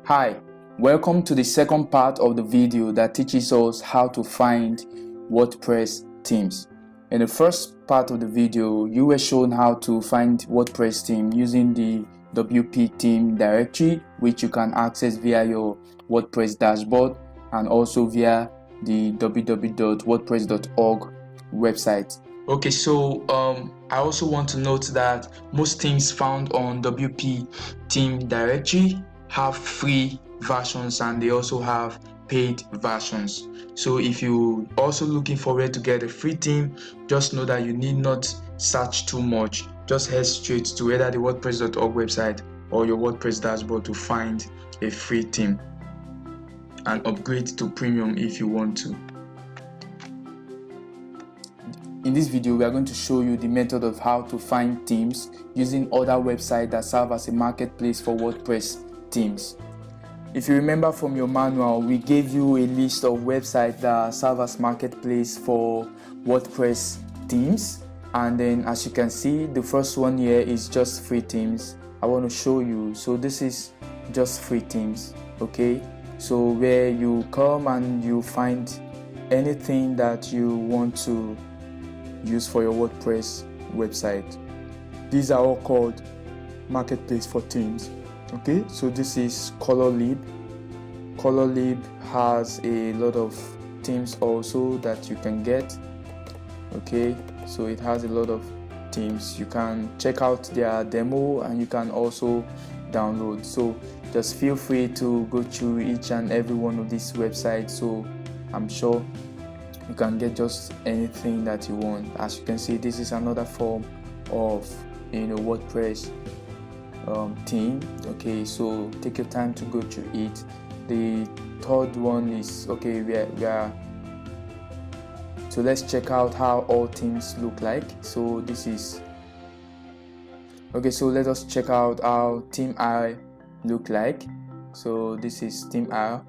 Hi, welcome to the second part of the video that teaches us how to find WordPress themes. In the first part of the video, you were shown how to find WordPress theme using the WP theme directory, which you can access via your WordPress dashboard and also via the www.wordpress.org website. Okay, so I also want to note that most themes found on WP theme directory have free versions and they also have paid versions. So if you also looking for where to get a free theme, just know that you need not search too much. Just head straight to either the wordpress.org website or your WordPress dashboard to find a free theme and upgrade to premium if you want to. In this video, we are going to show you the method of how to find themes using other websites that serve as a marketplace for WordPress themes. If you remember from your manual, we gave you a list of websites that serve as marketplace for WordPress themes, and then as you can see, the first one here is just free themes. I want to show you. So this is just free themes, okay? So where you come and you find anything that you want to use for your WordPress website. These are all called marketplace for themes. Okay, so this is Colorlib. Colorlib has a lot of themes also that you can get. Okay, so it has a lot of themes. You can check out their demo and you can also download. So just feel free to go through each and every one of these websites. So I'm sure you can get just anything that you want. As you can see, this is another form of WordPress theme. Okay, so take your time to go through it. The third one is okay. So let's check out how all themes look like. So this is okay. So let us check out how theme I look like. So this is theme I.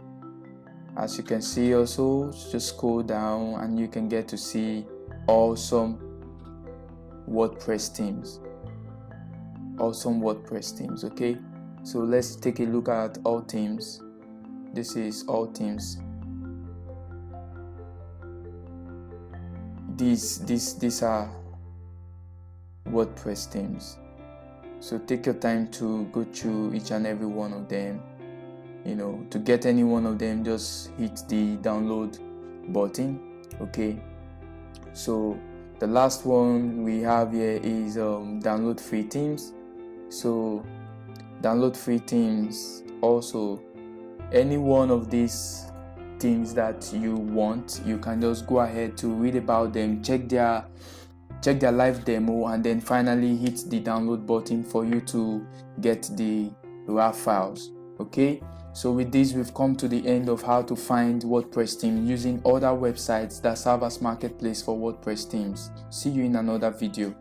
As you can see, also just scroll down and you can get to see awesome WordPress themes. Okay, so let's take a look at all themes. This is all themes. These are WordPress themes. So take your time to go through each and every one of them. To get any one of them, just hit the download button. Okay, so the last one we have here is download free themes. So download free themes. Also, any one of these themes that you want, you can just go ahead to read about them, check their live demo, and then finally hit the download button for you to get the raw files. Okay, so with this, we've come to the end of how to find WordPress theme using other websites that serve as marketplace for WordPress themes. See you in another video.